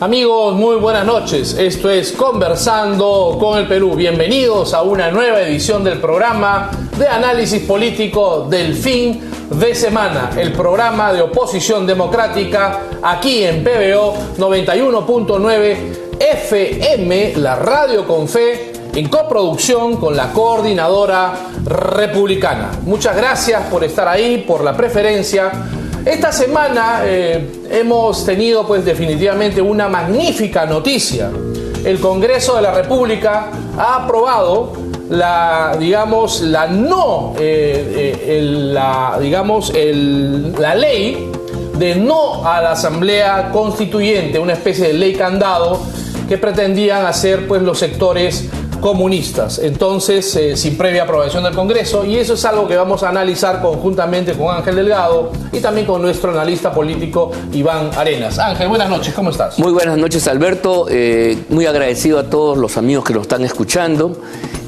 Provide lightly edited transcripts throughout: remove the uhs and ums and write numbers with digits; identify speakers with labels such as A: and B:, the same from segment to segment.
A: Amigos, muy buenas noches. Esto es Conversando con el Perú. Bienvenidos a una nueva edición del programa de análisis político del fin de semana. El programa de oposición democrática aquí en PBO 91.9 FM, la radio con fe, en coproducción con la Coordinadora Republicana. Muchas gracias por estar ahí, por la preferencia. Esta semana hemos tenido pues definitivamente una magnífica noticia. El Congreso de la República ha aprobado la ley de no a la Asamblea Constituyente, una especie de ley candado que pretendían hacer pues los sectores comunistas, entonces sin previa aprobación del Congreso, y eso es algo que vamos a analizar conjuntamente con Ángel Delgado y también con nuestro analista político Iván Arenas. Ángel, buenas noches, ¿cómo estás?
B: Muy buenas noches, Alberto, muy agradecido a todos los amigos que nos están escuchando.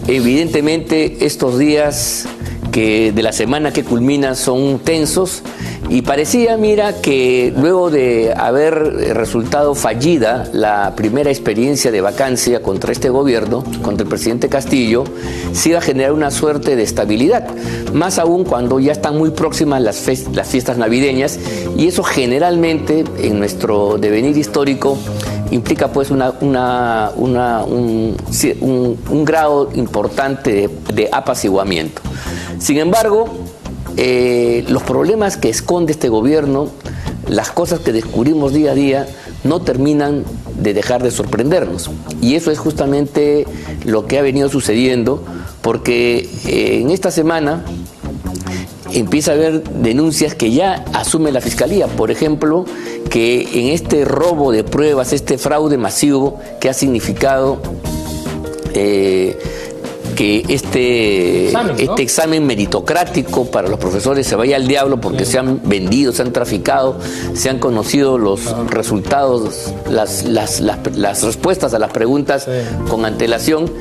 B: Evidentemente estos días de la semana que culmina son tensos y parecía, que luego de haber resultado fallida la primera experiencia de vacancia contra este gobierno, contra el presidente Castillo, se iba a generar una suerte de estabilidad, más aún cuando ya están muy próximas las fiestas navideñas, y eso generalmente en nuestro devenir histórico implica pues un grado importante de apaciguamiento. Sin embargo, los problemas que esconde este gobierno, las cosas que descubrimos día a día, no terminan de dejar de sorprendernos. Y eso es justamente lo que ha venido sucediendo, porque en esta semana empieza a haber denuncias que ya asume la Fiscalía. Por ejemplo, que en este robo de pruebas, este fraude masivo que ha significado que este examen meritocrático para los profesores se vaya al diablo porque se han vendido, se han traficado, se han conocido los resultados, las respuestas a las preguntas con antelación.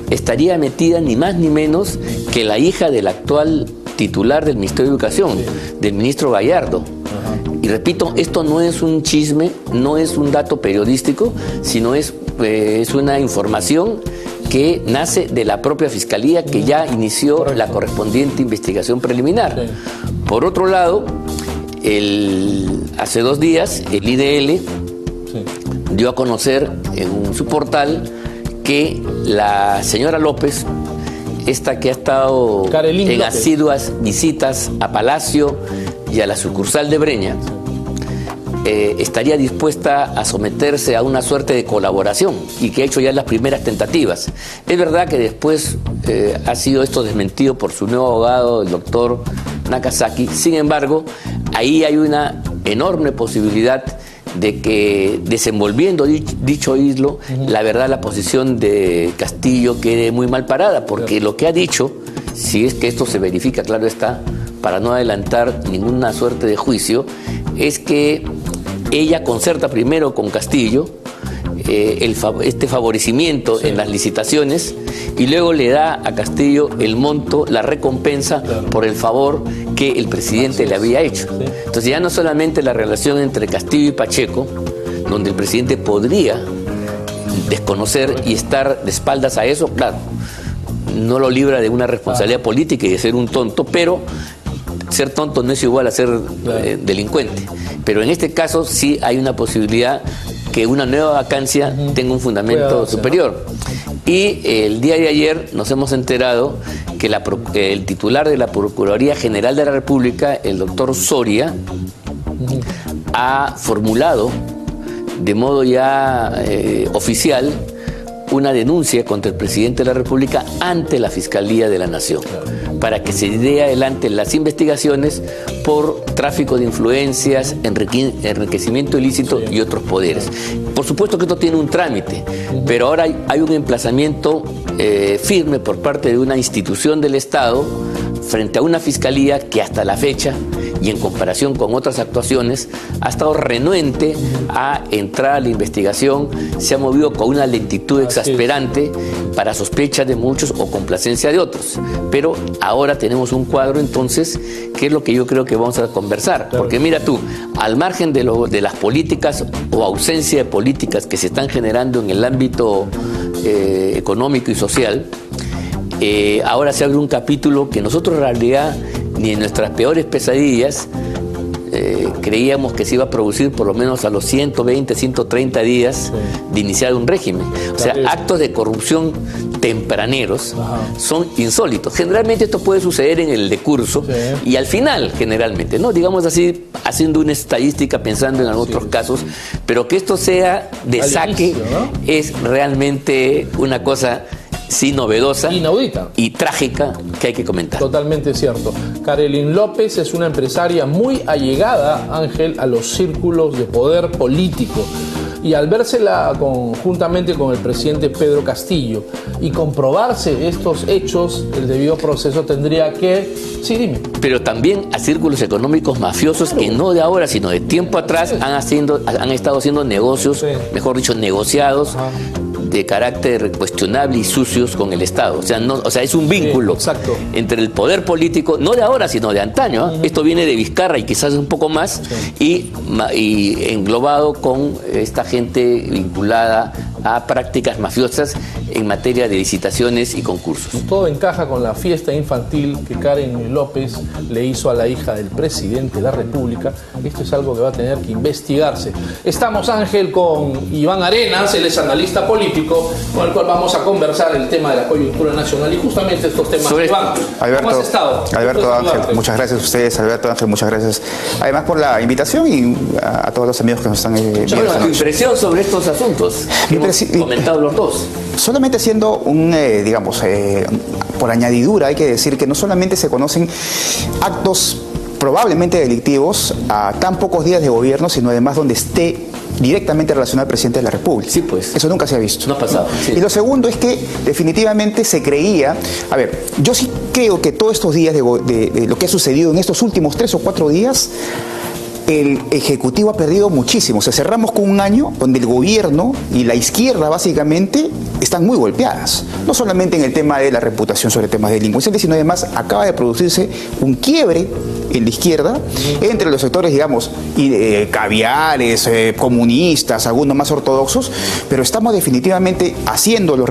B: Estaría metida ni más ni menos que la hija del actual titular del Ministerio de Educación, del ministro Gallardo. Y repito, esto no es un chisme, no es un dato periodístico, sino es una información que nace de la propia Fiscalía, que ya inició la correspondiente investigación preliminar. Por otro lado, hace 2 días el IDL dio a conocer en su portal que la señora López, esta que ha estado en asiduas visitas a Palacio y a la sucursal de Breña, estaría dispuesta a someterse a una suerte de colaboración y que ha hecho ya las primeras tentativas. Es verdad que después ha sido esto desmentido por su nuevo abogado, el doctor Nakazaki. Sin embargo, ahí hay una enorme posibilidad de que, desenvolviendo dicho hilo, la verdad, la posición de Castillo quede muy mal parada, porque lo que ha dicho, si es que esto se verifica, claro está, para no adelantar ninguna suerte de juicio, es que ella concerta primero con Castillo este favorecimiento en las licitaciones, y luego le da a Castillo el monto, la recompensa por el favor que el presidente le había hecho. Entonces ya no solamente la relación entre Castillo y Pacheco, donde el presidente podría desconocer y estar de espaldas a eso, claro, no lo libra de una responsabilidad política y de ser un tonto, pero ser tonto no es igual a ser delincuente. Pero en este caso sí hay una posibilidad que una nueva vacancia tenga un fundamento superior. Y el día de ayer nos hemos enterado que el titular de la Procuraduría General de la República, el doctor Soria, ha formulado de modo ya oficial una denuncia contra el presidente de la República ante la Fiscalía de la Nación, para que se dé adelante las investigaciones por tráfico de influencias, enriquecimiento ilícito y otros poderes. Por supuesto que esto tiene un trámite, pero ahora hay un emplazamiento firme por parte de una institución del Estado frente a una Fiscalía que hasta la fecha y en comparación con otras actuaciones, ha estado renuente a entrar a la investigación, se ha movido con una lentitud exasperante para sospecha de muchos o complacencia de otros. Pero ahora tenemos un cuadro, entonces, que es lo que yo creo que vamos a conversar. Porque mira tú, al margen de las políticas o ausencia de políticas que se están generando en el ámbito económico y social, ahora se abre un capítulo que nosotros en realidad ni en nuestras peores pesadillas creíamos que se iba a producir por lo menos a los 120, 130 días de iniciar un régimen. O sea, actos de corrupción tempraneros son insólitos. Generalmente esto puede suceder en el decurso y al final, generalmente, ¿no? Digamos así, haciendo una estadística, pensando en otros casos, pero que esto sea de saque inicio, ¿no? Es realmente una cosa sí novedosa,
A: inaudita
B: y trágica que hay que comentar.
A: Totalmente cierto. Karelyn López es una empresaria muy allegada, Ángel, a los círculos de poder político. Y al vérsela juntamente con el presidente Pedro Castillo y comprobarse estos hechos, el debido proceso tendría que... Sí, dime.
B: Pero también a círculos económicos mafiosos que no de ahora, sino de tiempo atrás han estado haciendo negocios, mejor dicho, negociados, de carácter cuestionable y sucios con el Estado. O sea, es un vínculo entre el poder político, no de ahora, sino de antaño. Esto viene de Vizcarra y quizás un poco más, y englobado con esta gente vinculada a prácticas mafiosas en materia de licitaciones y concursos.
A: Todo encaja con la fiesta infantil que Karelyn López le hizo a la hija del presidente de la República. Esto es algo que va a tener que investigarse. Estamos, Ángel, con Iván Arenas, él es analista político, con el cual vamos a conversar el tema de la coyuntura nacional y justamente estos temas. Iván,
C: Alberto,
A: ¿cómo has estado?
C: Alberto, Ángel, muchas gracias a ustedes. Alberto, Ángel, muchas gracias además por la invitación y a todos los amigos que nos están viendo.
B: ¿Tu impresión sobre estos asuntos? Comentado los dos.
C: Solamente haciendo digamos, por añadidura, hay que decir que no solamente se conocen actos probablemente delictivos a tan pocos días de gobierno, sino además donde esté directamente relacionado al presidente de la República.
B: Sí, pues.
C: Eso nunca se ha visto.
B: No ha pasado. Sí.
C: Y lo segundo es que definitivamente se creía... A ver, yo sí creo que todos estos días de lo que ha sucedido en estos últimos 3 o 4 días, el Ejecutivo ha perdido muchísimo. O sea, cerramos con un año donde el gobierno y la izquierda básicamente están muy golpeadas. No solamente en el tema de la reputación sobre temas delincuenciales, sino además acaba de producirse un quiebre en la izquierda entre los sectores, digamos, caviares, comunistas, algunos más ortodoxos, pero estamos definitivamente haciendo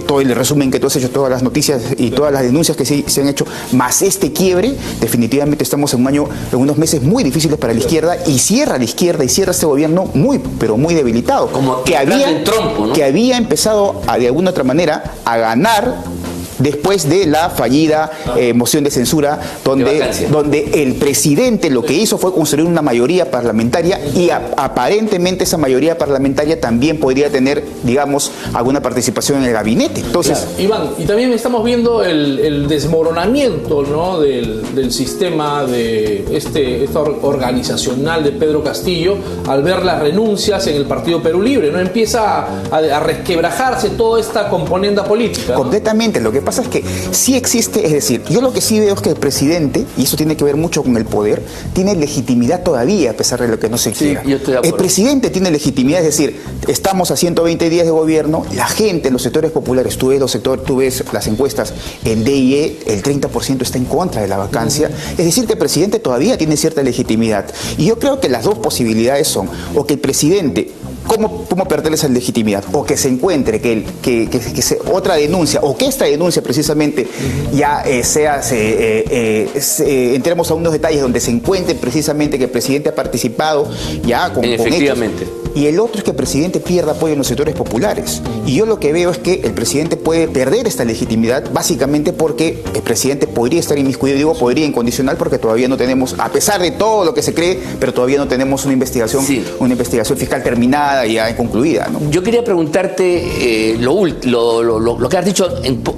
C: todo el resumen que tú has hecho, todas las noticias y todas las denuncias que se han hecho, más este quiebre. Definitivamente estamos en unos meses muy difíciles para la izquierda, y cierra la izquierda y cierra este gobierno muy, pero muy debilitado.
B: Como que había
C: empezado de alguna otra manera a ganar después de la fallida moción de censura, donde el presidente lo que hizo fue construir una mayoría parlamentaria, y aparentemente esa mayoría parlamentaria también podría tener, digamos, alguna participación en el gabinete. Entonces,
A: claro. Iván, y también estamos viendo el desmoronamiento, ¿no?, del sistema de esta organizacional de Pedro Castillo al ver las renuncias en el Partido Perú Libre, ¿no? Empieza a resquebrajarse toda esta componenda política, ¿no?
C: Completamente. Lo que pasa es que sí existe, es decir, yo lo que sí veo es que el presidente, y eso tiene que ver mucho con el poder, tiene legitimidad todavía a pesar de lo que no se quiera. El presidente tiene legitimidad, es decir, estamos a 120 días de gobierno, la gente, los sectores populares, tú ves las encuestas en DIE, el 30% está en contra de la vacancia, es decir, que el presidente todavía tiene cierta legitimidad. Y yo creo que las dos posibilidades son, o que el presidente... ¿Cómo perder esa legitimidad? O que se encuentre otra denuncia, o que esta denuncia precisamente ya entremos a unos detalles donde se encuentre precisamente que el presidente ha participado ya con
B: efectivamente.
C: Hechos. Y el otro es que el presidente pierda apoyo en los sectores populares. Y yo lo que veo es que el presidente puede perder esta legitimidad básicamente porque el presidente podría estar inmiscuido, podría incondicional, porque todavía no tenemos, a pesar de todo lo que se cree, pero todavía no tenemos una investigación fiscal terminada y ya concluida, ¿no?
B: Yo quería preguntarte lo que has dicho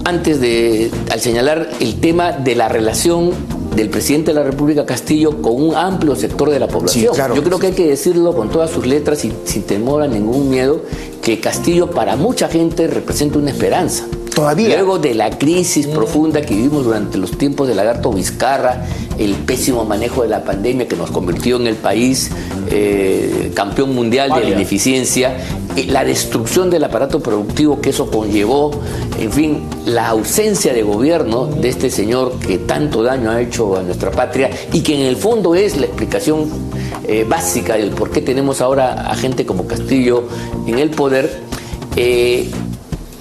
B: al señalar el tema de la relación del presidente de la República, Castillo, con un amplio sector de la población.
C: Sí, claro.
B: Yo creo que hay que decirlo con todas sus letras y sin temor a ningún miedo, que Castillo para mucha gente representa una esperanza.
C: Todavía.
B: Luego de la crisis profunda que vivimos durante los tiempos de Lagarto Vizcarra el pésimo manejo de la pandemia que nos convirtió en el país campeón mundial de la ineficiencia, la destrucción del aparato productivo que eso conllevó, en fin, la ausencia de gobierno de este señor que tanto daño ha hecho a nuestra patria y que en el fondo es la explicación básica del por qué tenemos ahora a gente como Castillo en el poder.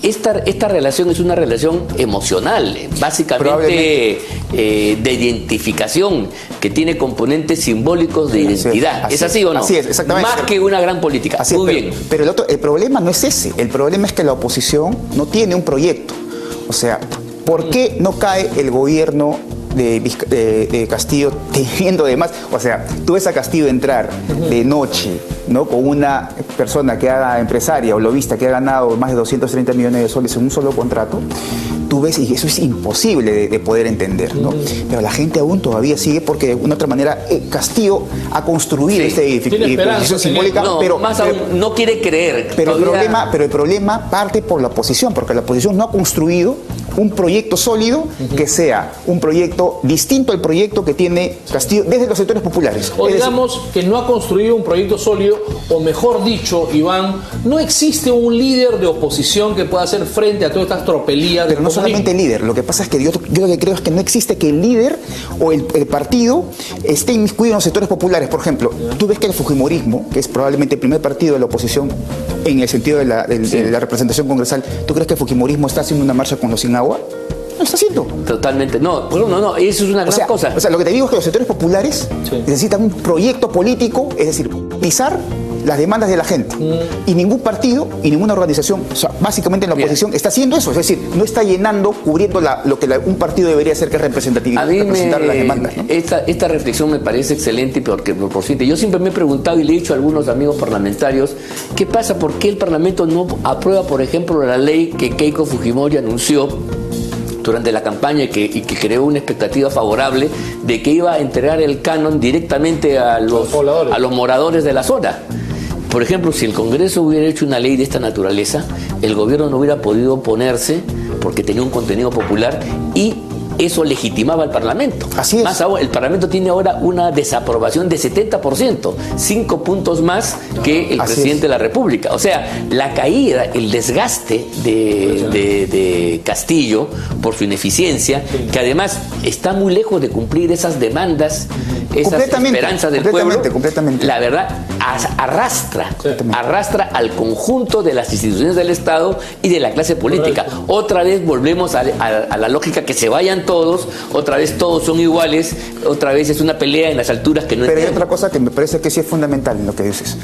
B: Esta relación es una relación emocional, básicamente de identificación, que tiene componentes simbólicos de identidad. ¿Es así o no?
C: Así es, exactamente.
B: Más que una gran política.
C: Así
B: Muy
C: es,
B: bien.
C: Pero el problema no es ese. El problema es que la oposición no tiene un proyecto. O sea, ¿por qué no cae el gobierno de Castillo teniendo además? O sea, tú ves a Castillo entrar de noche, ¿no?, con una persona que haga empresaria o lobista que ha ganado más de 230 millones de soles en un solo contrato. Tú ves, y eso es imposible de poder entender, ¿no? Pero la gente aún todavía sigue, porque de una otra manera Castillo ha construido esta edificación simbólica, pero
B: más aún no quiere creer.
C: Pero el problema parte por la oposición, porque la oposición no ha construido un proyecto sólido que sea un proyecto distinto al proyecto que tiene Castillo desde los sectores populares.
A: O digamos que no ha construido un proyecto sólido, o mejor dicho, Iván, no existe un líder de oposición que pueda hacer frente a todas estas tropelías.
C: Pero no solamente el líder, lo que pasa es que yo lo que creo es que no existe que el líder o el partido esté inmiscuido en los sectores populares. Por ejemplo, tú ves que el fujimorismo, que es probablemente el primer partido de la oposición en el sentido de la representación congresal, ¿tú crees que el fujimorismo está haciendo una marcha con los sin agua? No está haciendo.
B: Totalmente. No, eso es una gran cosa.
C: O sea, lo que te digo es que los sectores populares necesitan un proyecto político, es decir, pisar las demandas de la gente. Y ningún partido y ninguna organización, o sea, básicamente en la oposición, está haciendo eso. Es decir, no está llenando, cubriendo lo que un partido debería hacer, que es representatividad, representar las demandas, ¿no?
B: Esta reflexión me parece excelente, porque yo siempre me he preguntado y le he dicho a algunos amigos parlamentarios, ¿qué pasa? ¿Por qué el Parlamento no aprueba, por ejemplo, la ley que Keiko Fujimori anunció durante la campaña y que creó una expectativa favorable de que iba a entregar el canon directamente a los moradores de la zona? Por ejemplo, si el Congreso hubiera hecho una ley de esta naturaleza, el gobierno no hubiera podido oponerse porque tenía un contenido popular y eso legitimaba al Parlamento.
C: Así es.
B: Más aún, el Parlamento tiene ahora una desaprobación de 70%, 5 puntos más que el presidente de la República. O sea, la caída, el desgaste de Castillo por su ineficiencia, que además está muy lejos de cumplir esas demandas, esas esperanzas del pueblo, la verdad, arrastra al conjunto de las instituciones del Estado y de la clase política. Correcto. Otra vez volvemos a la lógica que se vayan todos, otra vez todos son iguales, otra vez es una pelea en las alturas que no
C: Pero hay otra cosa que me parece que sí es fundamental en lo que dices.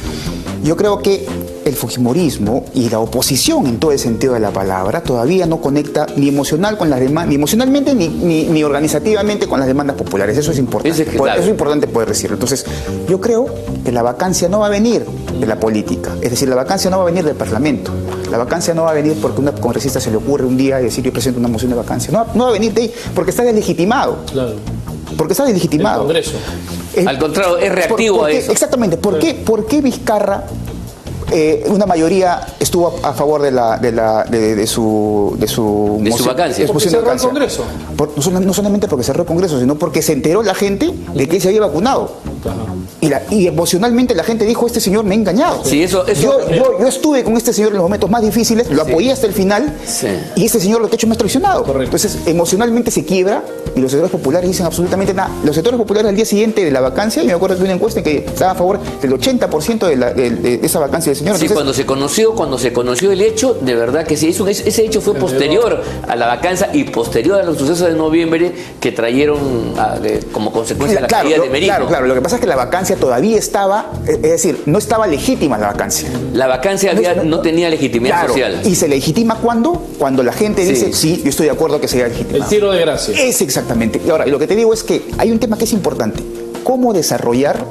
C: Yo creo que el fujimorismo y la oposición en todo el sentido de la palabra todavía no conecta ni emocional con las demandas, ni emocionalmente ni organizativamente con las demandas populares. Eso es importante. Eso es importante poder decirlo. Entonces, yo creo que la vacancia no va a venir de la política. Es decir, la vacancia no va a venir del Parlamento. La vacancia no va a venir porque a una congresista se le ocurre un día decir yo presento una moción de vacancia. No va a venir de ahí porque está deslegitimado. Claro. Porque está deslegitimado.
A: El Congreso.
B: Al contrario, es reactivo a eso.
C: Exactamente. ¿Por qué Vizcarra, una mayoría estuvo a favor de su
B: vacancia?
A: Porque cerró el Congreso.
C: No solamente porque cerró el Congreso, sino porque se enteró la gente de que él se había vacunado. Y emocionalmente la gente dijo, este señor me ha engañado.
B: Sí, yo
C: estuve con este señor en los momentos más difíciles, lo apoyé hasta el final, y este señor lo que ha hecho me ha traicionado. Correcto. Entonces, emocionalmente se quiebra y los sectores populares dicen absolutamente nada. Los sectores populares al día siguiente de la vacancia, yo me acuerdo de una encuesta en que estaba a favor del 80% de esa vacancia del señor.
B: Sí, entonces, cuando se conoció el hecho, de verdad que sí, ese hecho fue posterior a la vacancia y posterior a los sucesos de noviembre que trajeron como consecuencia la caída de Merino.
C: Claro, lo que pasa es que la vacancia todavía estaba, es decir, no estaba legítima la vacancia.
B: La vacancia no tenía legitimidad social.
C: ¿Y se legitima cuándo? Cuando la gente dice, sí, yo estoy de acuerdo que se haya legitimado.
A: El tiro de gracia.
C: Es exactamente. Y ahora, lo que te digo es que hay un tema que es importante. ¿Cómo desarrollar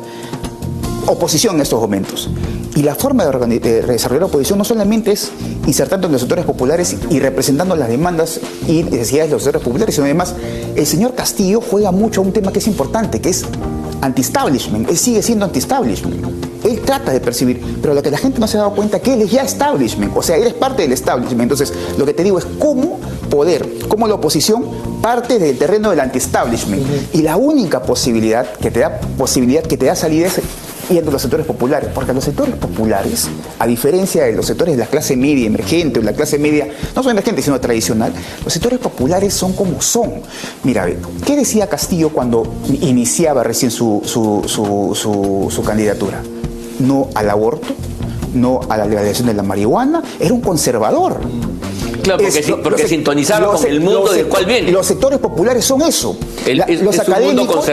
C: oposición en estos momentos? Y la forma de desarrollar la oposición no solamente es insertando en los sectores populares y representando las demandas y necesidades de los sectores populares, sino además el señor Castillo juega mucho a un tema que es importante, que es anti-establishment. Él sigue siendo anti-establishment. Él trata de percibir, pero lo que la gente no se ha dado cuenta es que él es ya establishment, o sea, él es parte del establishment. Entonces, lo que te digo es cómo la oposición parte del terreno del anti-establishment. Y la única posibilidad que te da salida es yendo a los sectores populares, porque los sectores populares, a diferencia de los sectores de la clase media emergente o la clase media, no son emergente sino tradicional, los sectores populares son como son. Mira, ¿qué decía Castillo cuando iniciaba recién su candidatura? No al aborto, no a la legalización de la marihuana, era un conservador.
B: Claro, porque sintonizaba con el mundo del cual viene.
C: Los sectores populares son eso. Los académicos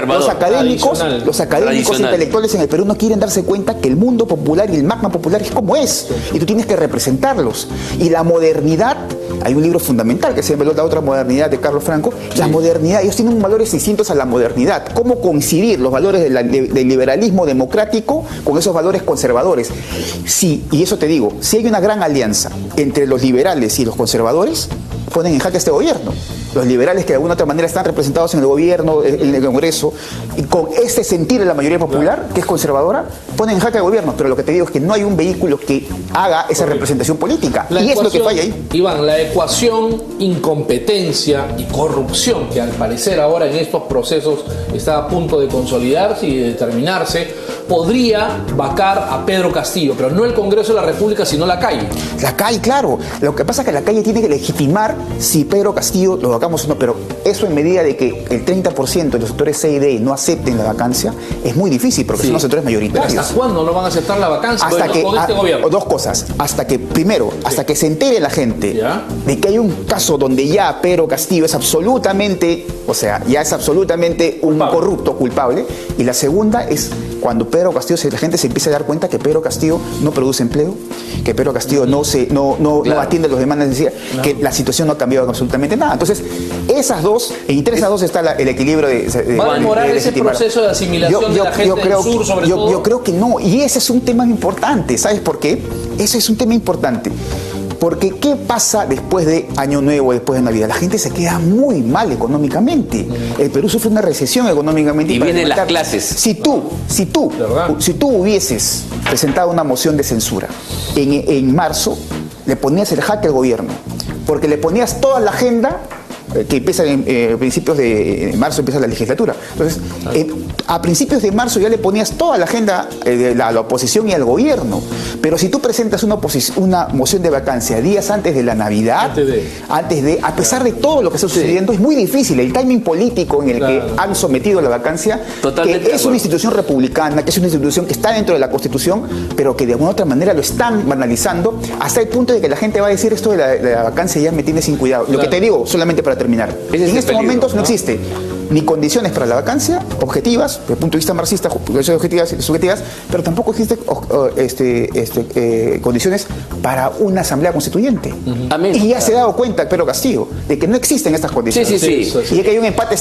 C: intelectuales en el Perú no quieren darse cuenta que el mundo popular y el magma popular es como es. Y tú tienes que representarlos. Y la modernidad, hay un libro fundamental que se llama La otra modernidad de Carlos Franco. Sí. La modernidad, ellos tienen valores distintos a la modernidad. ¿Cómo coincidir los valores del liberalismo democrático con esos valores conservadores? Sí, y eso te digo, si hay una gran alianza entre los liberales y los conservadores, ponen en jaque este gobierno. Los liberales que de alguna otra manera están representados en el gobierno, en el Congreso, y con este sentir de la mayoría popular, que es conservadora, ponen en jaque al gobierno. Pero lo que te digo es que no hay un vehículo que haga esa representación política. Y es lo que falla ahí.
A: Iván, la ecuación incompetencia y corrupción, que al parecer ahora en estos procesos está a punto de consolidarse y de determinarse, podría vacar a Pedro Castillo, pero no el Congreso de la República, sino la calle.
C: La calle, claro. Lo que pasa es que la calle tiene que legitimar si Pedro Castillo lo vacamos o no, pero eso en medida de que el 30% de los sectores C y D no acepten la vacancia, es muy difícil, porque son los sectores mayoritarios.
A: ¿Hasta cuándo no van a aceptar la vacancia?
C: Hasta que,
A: con este gobierno.
C: Dos cosas. Hasta que, primero, hasta que se entere la gente de que hay un caso donde ya Pedro Castillo es absolutamente, o sea, ya es absolutamente un corrupto culpable. Y la segunda es cuando Pedro Castillo, la gente se empieza a dar cuenta que Pedro Castillo no produce empleo, que Pedro Castillo no atiende los demandas, es decir, que la situación no ha cambiado absolutamente nada. Entonces, esas dos, entre esas dos está el equilibrio de
A: ¿va a demorar ese proceso de asimilación de la gente del sur, sobre todo?
C: Yo creo que no, y ese es un tema importante. ¿Sabes por qué? Ese es un tema importante. Porque ¿qué pasa después de Año Nuevo, después de Navidad? La gente se queda muy mal económicamente. El Perú sufre una recesión económicamente.
B: Y vienen las clases.
C: Si tú hubieses presentado una moción de censura en marzo, le ponías el jaque al gobierno. Porque le ponías toda la agenda que empieza en principios de marzo, empieza la legislatura. Entonces, a principios de marzo ya le ponías toda la agenda de la oposición y al gobierno. Pero si tú presentas una moción de vacancia días antes de la Navidad, a pesar de todo lo que está sucediendo, es muy difícil. El timing político en el que han sometido la vacancia, que es una institución republicana, que es una institución que está dentro de la Constitución, pero que de alguna otra manera lo están banalizando, hasta el punto de que la gente va a decir esto de la vacancia ya me tiene sin cuidado. Lo que te digo, solamente para terminar. En estos momentos no existe ni condiciones para la vacancia objetivas, desde el punto de vista marxista, objetivas y subjetivas, pero tampoco existen condiciones para una asamblea constituyente. Y ya se ha dado cuenta Pedro Castillo de que no existen estas condiciones.
B: Sí.
C: Y que hay un empate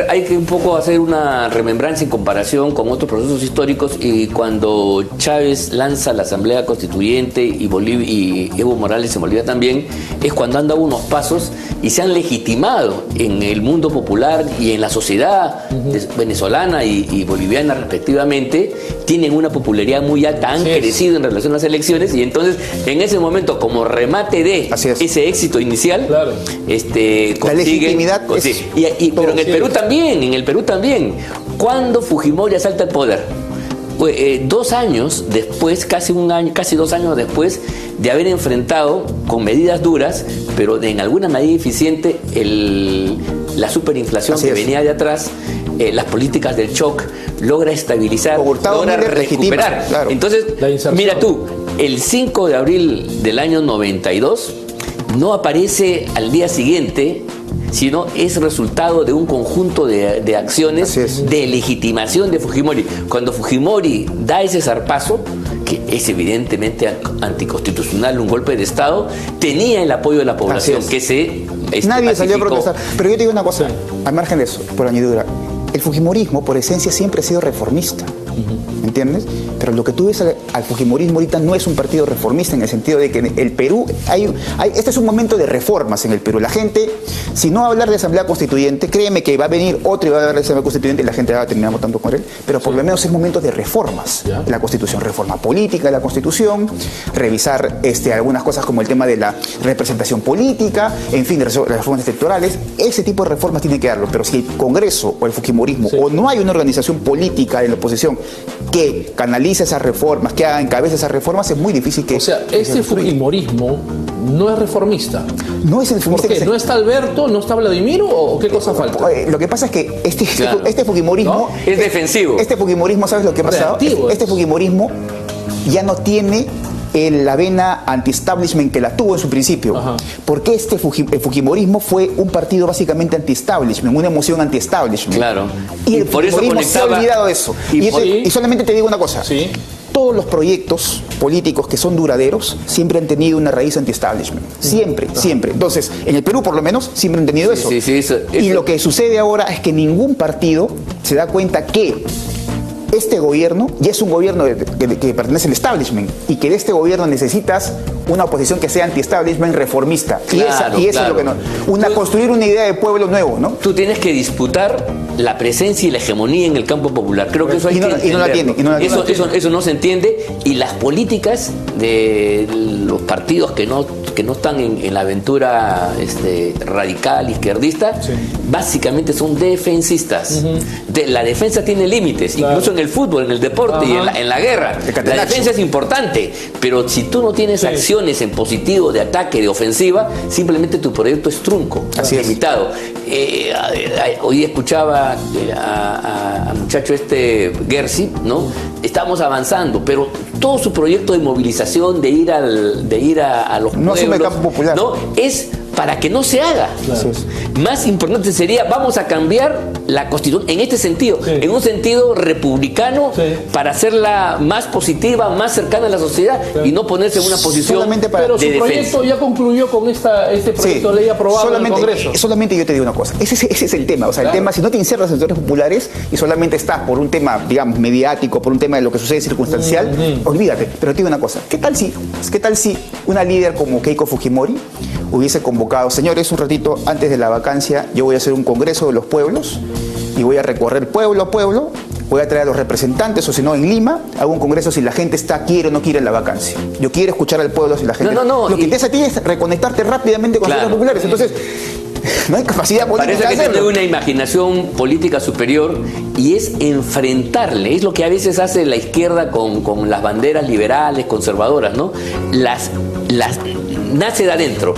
B: hay que un poco hacer una remembranza en comparación con otros procesos históricos, y cuando Chávez lanza la asamblea constituyente y Evo Morales en Bolivia también, es cuando han dado unos pasos y se han legitimado en el mundo popular y en la sociedad venezolana y boliviana respectivamente. Tienen una popularidad muy alta, han crecido en relación a las elecciones, y entonces en ese momento, como remate de ese éxito inicial,
C: la legitimidad
B: pero en el Perú también, cuando Fujimori asalta el poder, 2 años después, casi 2 años después de haber enfrentado con medidas duras, pero en alguna medida eficiente, la superinflación que venía de atrás, las políticas del shock, logra estabilizar, logra recuperar. Claro. Entonces, mira tú, el 5 de abril del año 92 no aparece al día siguiente, sino es resultado de un conjunto de acciones de legitimación de Fujimori. Cuando Fujimori da ese zarpazo, que es evidentemente anticonstitucional, un golpe de Estado, tenía el apoyo de la población, que
C: nadie salió a protestar. Pero yo te digo una cosa, al margen de eso, por añadidura, el fujimorismo por esencia siempre ha sido reformista. ¿entiendes? Pero lo que tú ves al fujimorismo ahorita no es un partido reformista en el sentido de que en el Perú este es un momento de reformas en el Perú. La gente, si no va a hablar de asamblea constituyente, créeme que va a venir otro y va a hablar de asamblea constituyente y la gente va a terminar votando con él, pero por lo menos es momento de reformas de la Constitución, reforma política de la Constitución, revisar algunas cosas como el tema de la representación política, en fin, de reformas electorales. Ese tipo de reformas tiene que darlo, pero si el Congreso o el fujimorismo o no hay una organización política en la oposición que canalice esas reformas, que haga encabeza esas reformas, es muy difícil que...
A: O sea, este fujimorismo no es reformista.
C: No es el fujimorismo.
A: ¿Por qué? ¿No está Alberto, no está Vladimiro o qué cosa falta?
C: Lo que pasa es que este fujimorismo...
B: ¿No? Es defensivo.
C: Este fujimorismo, ¿sabes lo que ha pasado? Este fujimorismo ya no tiene la vena anti-establishment que la tuvo en su principio. Ajá. Porque el fujimorismo fue un partido básicamente anti-establishment, una emoción anti-establishment.
B: Claro.
C: Y el fujimorismo se ha olvidado de eso. Y solamente te digo una cosa. Sí. Todos los proyectos políticos que son duraderos siempre han tenido una raíz anti-establishment. Siempre, siempre. Entonces, en el Perú por lo menos siempre han tenido eso. Y lo que sucede ahora es que ningún partido se da cuenta que este gobierno ya es un gobierno que pertenece al establishment y que de este gobierno necesitas una oposición que sea anti-establishment reformista. Claro, y eso es lo que no... construir una idea de pueblo nuevo, ¿no?
B: Tú tienes que disputar la presencia y la hegemonía en el campo popular. Creo que eso hay que entenderlo. Eso no se entiende, y las políticas de los partidos que no están en la aventura radical, izquierdista, básicamente son defensistas. La defensa tiene límites, incluso en el fútbol, en el deporte y en la guerra. La defensa es importante, pero si tú no tienes acciones en positivo de ataque, de ofensiva, simplemente tu proyecto es trunco, limitado. Hoy escuchaba al muchacho Gersi, ¿no? Estamos avanzando, pero todo su proyecto de movilización, de ir a los pueblos,
C: es el campo popular,
B: ¿no? Es para que no se haga. Claro. Más importante sería, vamos a cambiar la Constitución en este sentido, en un sentido republicano, para hacerla más positiva, más cercana a la sociedad, y no ponerse en una posición de defensa.
A: Pero su proyecto ya concluyó con este proyecto de ley aprobado en el Congreso.
C: Solamente yo te digo una cosa, ese es el tema. O sea, el tema, si no te insertas en sectores populares y solamente estás por un tema, digamos, mediático, por un tema de lo que sucede circunstancial, olvídate. Pero te digo una cosa, ¿qué tal si una líder como Keiko Fujimori hubiese convocado, señores, un ratito antes de la vacancia, yo voy a hacer un congreso de los pueblos y voy a recorrer pueblo a pueblo, voy a traer a los representantes, o si no en Lima, hago un congreso si la gente quiere o no quiere en la vacancia. Yo quiero escuchar al pueblo si la gente... Lo que te hace a ti es reconectarte rápidamente con los sectores populares. Entonces, no hay capacidad política.
B: Parece que tiene una imaginación política superior y es enfrentarle. Es lo que a veces hace la izquierda con las banderas liberales, conservadoras, ¿no? Nace de adentro,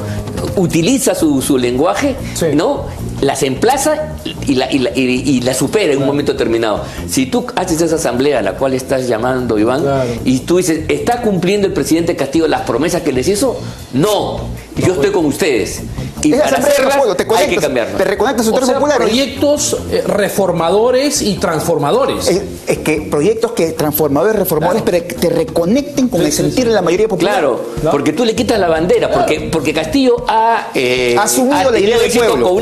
B: utiliza su lenguaje, ¿no? Las emplaza y la supera en un momento determinado. Si tú haces esa asamblea a la cual estás llamando, Iván, y tú dices, ¿está cumpliendo el presidente Castillo las promesas que les hizo? No, yo estoy con ustedes. Y para hacerlas hay que cambiarlas.
C: Te reconectas a sectores populares.
A: Proyectos reformadores y transformadores.
C: Es que proyectos reformadores, pero que te reconecten con el sentir de la mayoría popular.
B: Claro, porque tú le quitas la bandera, porque Castillo ha
C: asumido la idea del pueblo.
B: Con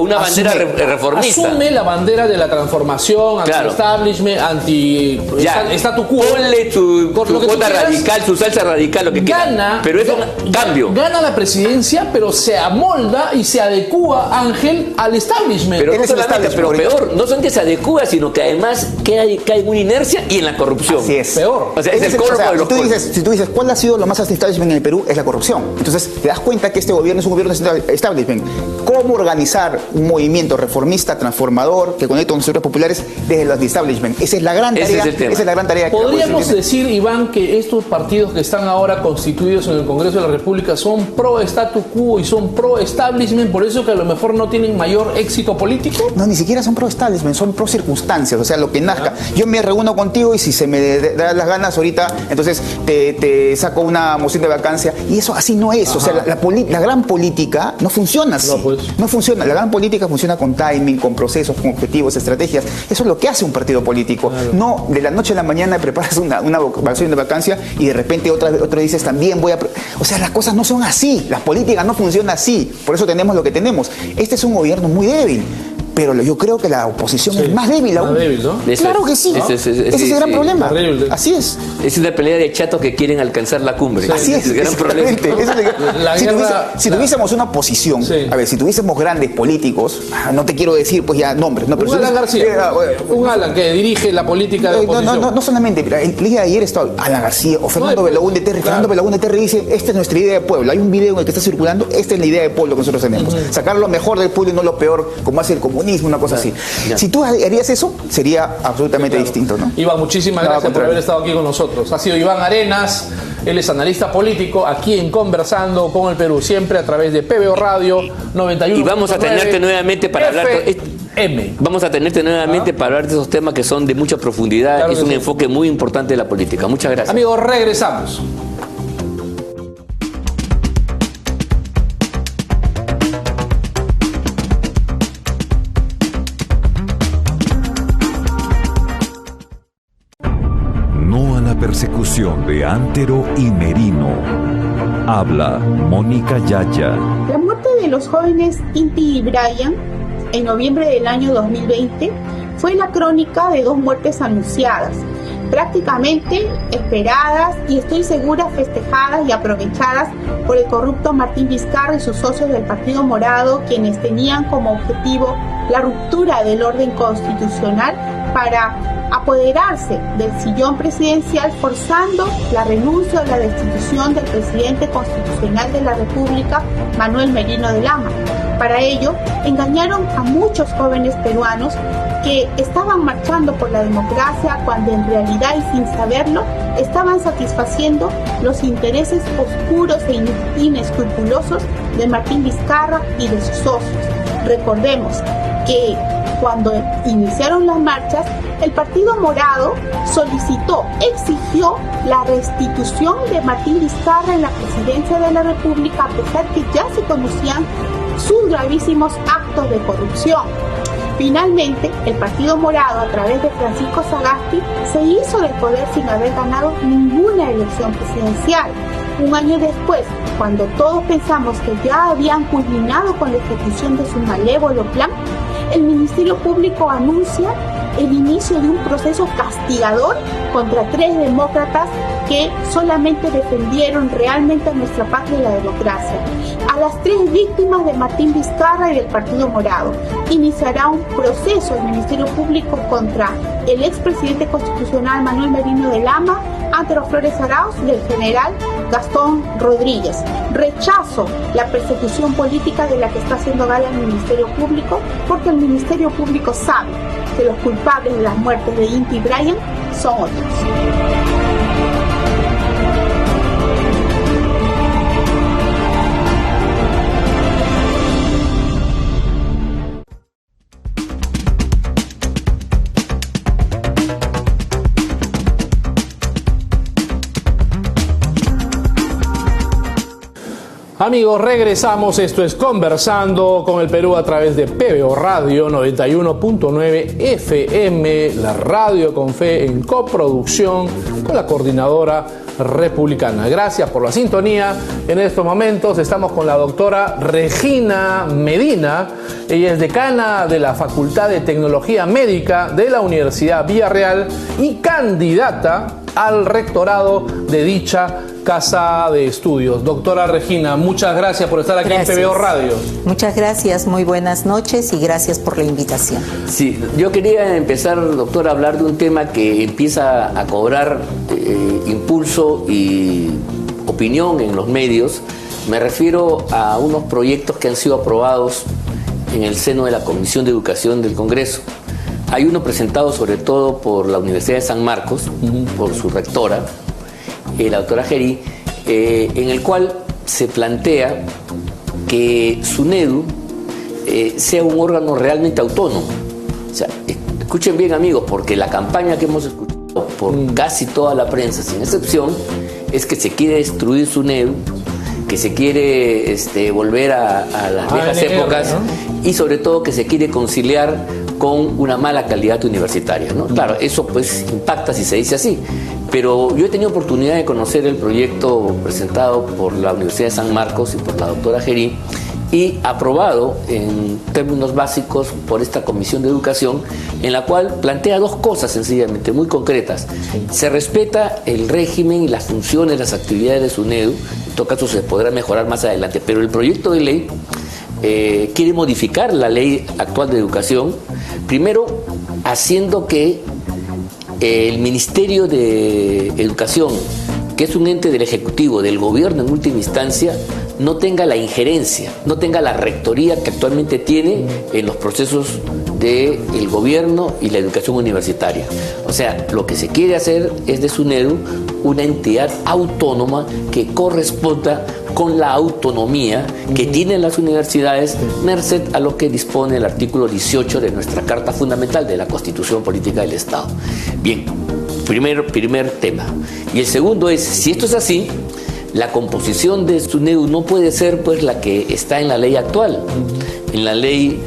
B: una bandera reformista.
A: Asume la bandera de la transformación, anti-establishment, anti-statu quo.
B: Ponle su cuota radical, su salsa radical, lo que quiera. Pero es un cambio.
A: Gana la presidencia, pero se amolda y se adecúa, Ángel, al establishment.
B: Pero no solamente, pero peor, no son que se adecúa, sino que además cae en una inercia y en la corrupción.
C: Así es.
A: Peor.
C: O sea, es el colmo de los colmos. Si tú dices, ¿cuál ha sido lo más anti-establishment en el Perú? Es la corrupción. Entonces, te das cuenta que este gobierno es un gobierno de establishment. ¿Cómo organizar un movimiento reformista, transformador, que conecta con los sectores populares desde los establishment? Esa es la gran tarea. Esa es la gran tarea.
A: ¿Podríamos decir, Iván, que estos partidos que están ahora constituidos en el Congreso de la República son pro statu quo y son pro establishment, por eso que a lo mejor no tienen mayor éxito político?
C: No, ni siquiera son pro establishment, son pro circunstancias, o sea, lo que nazca. Yo me reúno contigo y si se me da las ganas ahorita, entonces te saco una moción de vacancia, y eso así no es. O sea, la gran política no funciona así. No funciona. La gran política funciona con timing, con procesos, con objetivos, estrategias. Eso es lo que hace un partido político. No, de la noche a la mañana preparas una moción de vacancia y de repente otro dices también voy a... O sea, las cosas no son así. Las políticas no funcionan así. Por eso tenemos lo que tenemos. Este es un gobierno muy débil. pero yo creo que la oposición es más débil aún.
A: Más débil, ¿no?
C: Claro que sí. Ese es el gran problema.
A: Terrible.
C: Así es.
B: Es una pelea de chatos que quieren alcanzar la cumbre.
A: Sí.
C: Así es.
B: El gran problema.
C: Si tuviésemos una oposición, a ver, si tuviésemos grandes políticos, no te quiero decir pues ya nombres, no, pero
A: un Alan García, un Alan que dirige la política de oposición.
C: No solamente, mira, el día de ayer estaba Alan García o Fernando Belaúnde Terry. Fernando Belaúnde Terry dice, esta es nuestra idea de pueblo. Hay un video en el que está circulando, esta es la idea de pueblo que nosotros tenemos. Sacar lo mejor del pueblo y no lo peor, como hace el comunismo, una cosa así. Si tú harías eso, sería absolutamente distinto, ¿no?
A: Iván, muchísimas gracias por haber estado aquí con nosotros. Ha sido Iván Arenas, él es analista político, aquí en Conversando con el Perú, siempre a través de PBO Radio 91.
B: Y vamos a tenerte nuevamente para hablar.
A: Vamos
B: a tenerte nuevamente para hablar de esos temas que son de mucha profundidad. Claro, es un enfoque muy importante de la política. Muchas gracias.
A: Amigos, regresamos.
D: Persecución de Antero y Merino. Habla Mónica Yaya.
E: La muerte de los jóvenes Inti y Brian en noviembre del año 2020 fue la crónica de dos muertes anunciadas, prácticamente esperadas y estoy segura festejadas y aprovechadas por el corrupto Martín Vizcarra y sus socios del Partido Morado, quienes tenían como objetivo la ruptura del orden constitucional para apoderarse del sillón presidencial, forzando la renuncia o la destitución del presidente constitucional de la República, Manuel Merino de Lama. Para ello, engañaron a muchos jóvenes peruanos que estaban marchando por la democracia cuando en realidad y sin saberlo estaban satisfaciendo los intereses oscuros e inescrupulosos de Martín Vizcarra y de sus socios. Recordemos que cuando iniciaron las marchas, el Partido Morado exigió la restitución de Martín Vizcarra en la presidencia de la República, a pesar que ya se conocían sus gravísimos actos de corrupción. Finalmente, el Partido Morado, a través de Francisco Sagasti, se hizo del poder sin haber ganado ninguna elección presidencial. Un año después, cuando todos pensamos que ya habían culminado con la ejecución de su malévolo plan, el Ministerio Público anuncia el inicio de un proceso castigador contra 3 demócratas que solamente defendieron realmente a nuestra patria y la democracia. A las 3 víctimas de Martín Vizcarra y del Partido Morado iniciará un proceso del Ministerio Público contra el expresidente constitucional Manuel Merino de Lama, Antero Flores Arauz y el general Gastón Rodríguez. Rechazo la persecución política de la que está haciendo gala el Ministerio Público, porque el Ministerio Público sabe que los culpables de las muertes de Inti y Brian son otros.
A: Amigos, regresamos. Esto es Conversando con el Perú a través de PBO Radio 91.9 FM, la radio con fe en coproducción con la Coordinadora Republicana. Gracias por la sintonía. En estos momentos estamos con la doctora Regina Medina. Ella es decana de la Facultad de Tecnología Médica de la Universidad Villarreal y candidata al rectorado de dicha casa de estudios. Doctora Regina, muchas gracias por estar aquí en PBO Radio.
F: Muchas gracias, muy buenas noches y gracias por la invitación.
B: Sí, yo quería empezar, doctora, a hablar de un tema que empieza a cobrar impulso y opinión en los medios. Me refiero a unos proyectos que han sido aprobados en el seno de la Comisión de Educación del Congreso. Hay uno presentado sobre todo por la Universidad de San Marcos, por su rectora, la doctora Geri, en el cual se plantea que SUNEDU sea un órgano realmente autónomo. O sea, escuchen bien, amigos, porque la campaña que hemos escuchado por casi toda la prensa, sin excepción, es que se quiere destruir SUNEDU, que se quiere volver a las viejas épocas, ¿no? Y sobre todo que se quiere conciliar con una mala calidad universitaria, ¿no? Claro, eso pues impacta si se dice así, pero yo he tenido oportunidad de conocer el proyecto presentado por la Universidad de San Marcos y por la doctora Geri, y aprobado en términos básicos por esta Comisión de Educación, en la cual plantea dos cosas sencillamente, muy concretas. Se respeta el régimen y las funciones, las actividades de SUNEDU, en todo caso se podrá mejorar más adelante, pero el proyecto de ley quiere modificar la ley actual de educación, primero haciendo que el Ministerio de Educación, que es un ente del Ejecutivo, del Gobierno en última instancia, no tenga la injerencia, no tenga la rectoría que actualmente tiene en los procesos del gobierno y la educación universitaria. O sea, lo que se quiere hacer es de SUNEDU una entidad autónoma que corresponda con la autonomía que tienen las universidades, merced a lo que dispone el artículo 18 de nuestra Carta Fundamental de la Constitución Política del Estado. Bien, primer tema. Y el segundo es, si esto es así, la composición de SUNEDU no puede ser pues la que está en la ley actual, en la ley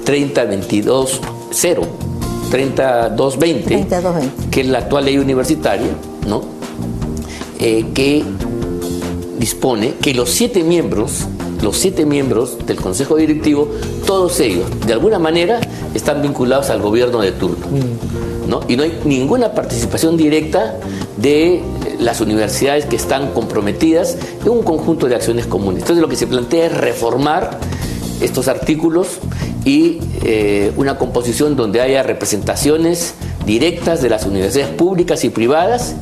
B: 3220, que es la actual ley universitaria, ¿no? Que dispone que los siete miembros del Consejo Directivo, todos ellos, de alguna manera, están vinculados al gobierno de turno, ¿no? Y no hay ninguna participación directa de las universidades que están comprometidas en un conjunto de acciones comunes. Entonces lo que se plantea es reformar estos artículos y una composición donde haya representaciones directas de las universidades públicas y privadas,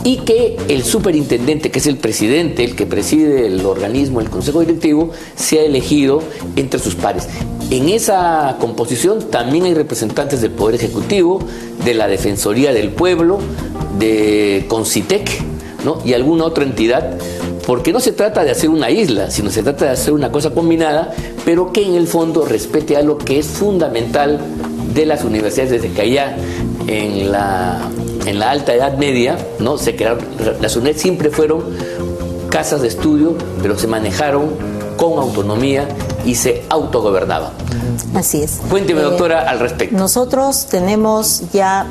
B: y que el superintendente, que es el presidente, el que preside el organismo, el consejo directivo, sea elegido entre sus pares. En esa composición también hay representantes del Poder Ejecutivo, de la Defensoría del Pueblo, de Concitec, ¿no? Y alguna otra entidad, porque no se trata de hacer una isla, sino se trata de hacer una cosa combinada, pero que en el fondo respete a lo que es fundamental de las universidades. Desde que allá en la Alta Edad Media, ¿no? Se crearon, las universidades siempre fueron casas de estudio, pero se manejaron con autonomía y se autogobernaban.
F: Así es.
B: Cuénteme, doctora, al respecto.
F: Nosotros tenemos ya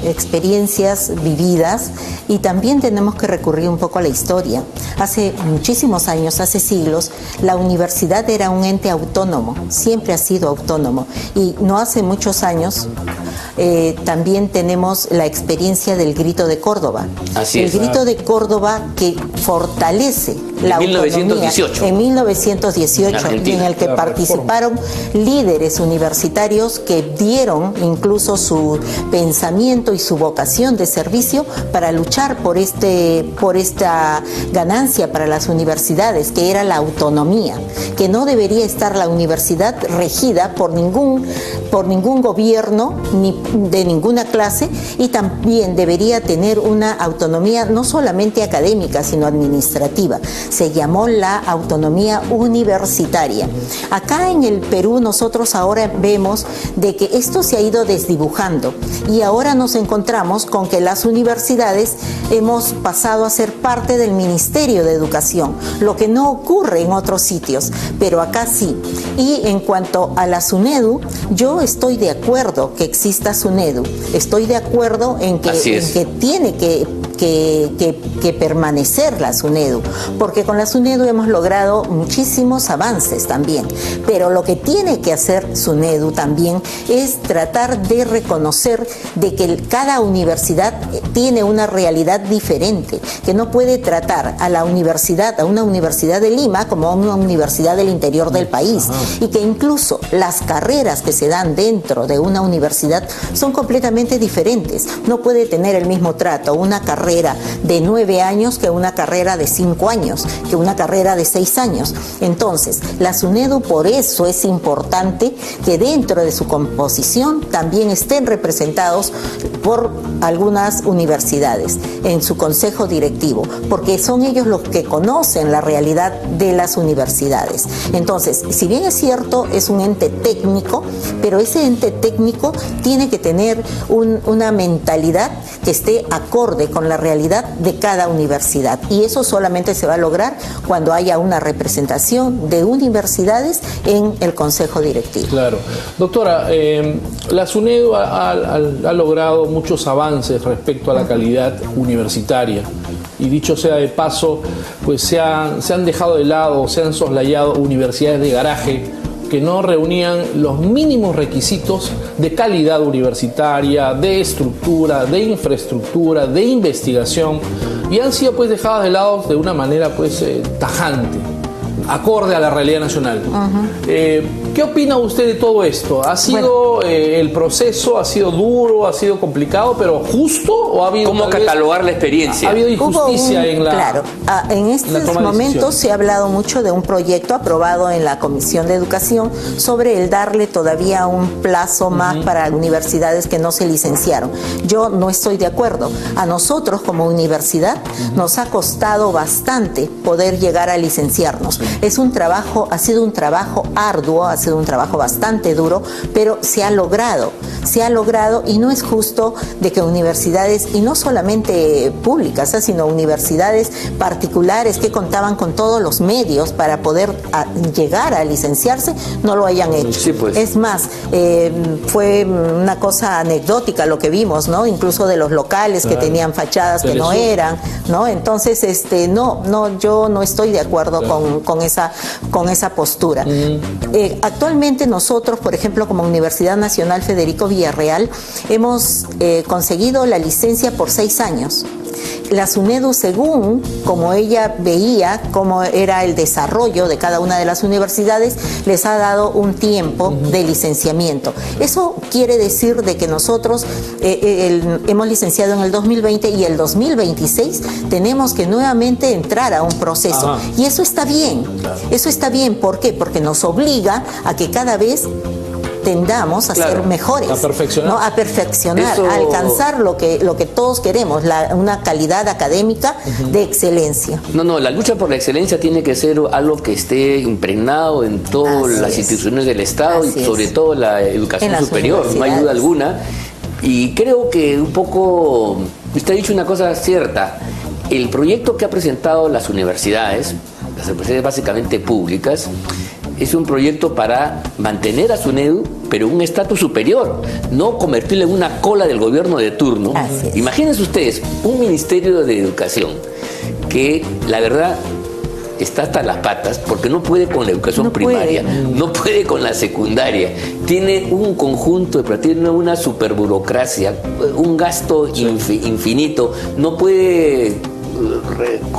F: experiencias vividas y también tenemos que recurrir un poco a la historia. Hace muchísimos años, hace siglos, la universidad era un ente autónomo, siempre ha sido autónomo. Y no hace muchos años también tenemos la experiencia del Grito de Córdoba.
B: Así es.
F: El Grito de Córdoba que fortalece la autonomía.
B: 1918.
F: En 1918, en el que participaron líderes universitarios que dieron incluso su pensamiento y su vocación de servicio para luchar por esta ganancia para las universidades, que era la autonomía, que no debería estar la universidad regida por ningún gobierno ni de ninguna clase, y también debería tener una autonomía no solamente académica sino administrativa. Se llamó la autonomía universitaria. Acá en el Perú nosotros ahora vemos de que esto se ha ido desdibujando y ahora nos encontramos con que las universidades hemos pasado a ser parte del Ministerio de Educación, lo que no ocurre en otros sitios, pero acá sí. Y en cuanto a la SUNEDU, yo estoy de acuerdo que exista SUNEDU, estoy de acuerdo en que tiene que permanecer la SUNEDU, porque con la SUNEDU hemos logrado muchísimos avances también, pero lo que tiene que hacer SUNEDU también es tratar de reconocer de que cada universidad tiene una realidad diferente, que no puede tratar a una universidad de Lima como a una universidad del interior del país, y que incluso las carreras que se dan dentro de una universidad son completamente diferentes. No puede tener el mismo trato una carrera de 9 años que una carrera de 5 años, que una carrera de 6 años. Entonces, la SUNEDU, por eso es importante que dentro de su composición también estén representados por algunas universidades en su consejo directivo, porque son ellos los que conocen la realidad de las universidades. Entonces, si bien es cierto, es un ente técnico, pero ese ente técnico tiene que tener una mentalidad que esté acorde con la realidad de cada universidad, y eso solamente se va a lograr cuando haya una representación de universidades en el consejo directivo.
A: Claro. Doctora, la SUNEDU ha logrado muchos avances respecto a la calidad universitaria. y dicho sea de paso, pues se han dejado de lado, se han soslayado universidades de garaje que no reunían los mínimos requisitos de calidad universitaria, de estructura, de infraestructura, de investigación, y han sido pues dejadas de lado de una manera pues tajante, acorde a la realidad nacional. ¿Qué opina usted de todo esto? ¿Ha sido el proceso, ha sido duro, ha sido complicado, pero justo, o ha habido...
B: ¿Cómo catalogar la experiencia?
A: ¿Ha habido injusticia en la...
F: Claro, en estos momentos se ha hablado mucho de un proyecto aprobado en la Comisión de Educación sobre el darle todavía un plazo más para universidades que no se licenciaron. Yo no estoy de acuerdo. A nosotros como universidad nos ha costado bastante poder llegar a licenciarnos. Es un trabajo, ha sido un trabajo arduo, ha sido un trabajo bastante duro, pero se ha logrado y no es justo de que universidades, y no solamente públicas, sino universidades particulares que contaban con todos los medios para poder llegar a licenciarse, no lo hayan hecho.
B: Sí, pues.
F: Es más, fue una cosa anecdótica lo que vimos, ¿no? Incluso de los locales que tenían fachadas que no eran, ¿no? Entonces, yo no estoy de acuerdo con esa postura. Actualmente nosotros, por ejemplo, como Universidad Nacional Federico Villarreal, hemos conseguido la licencia por 6 años. La SUNEDU, según como ella veía cómo era el desarrollo de cada una de las universidades, les ha dado un tiempo de licenciamiento. Eso quiere decir de que nosotros hemos licenciado en el 2020 y el 2026 tenemos que nuevamente entrar a un proceso. Y eso está bien. Eso está bien. ¿Por qué? Porque nos obliga a que cada vez tendamos a ser mejores,
A: a perfeccionar,
F: ¿no? A perfeccionar, a alcanzar lo que todos queremos, una calidad académica de excelencia.
B: No, la lucha por la excelencia tiene que ser algo que esté impregnado en todas las instituciones del Estado y sobre todo la educación superior, no hay duda alguna. Y creo que un poco, usted ha dicho una cosa cierta, el proyecto que ha presentado las universidades básicamente públicas, es un proyecto para mantener a SUNEDU, pero un estatus superior, no convertirlo en una cola del gobierno de turno. Imagínense ustedes, un Ministerio de Educación que, la verdad, está hasta las patas porque no puede con la educación primaria, no puede con la secundaria, tiene un conjunto, tiene una superburocracia, un gasto infinito, no puede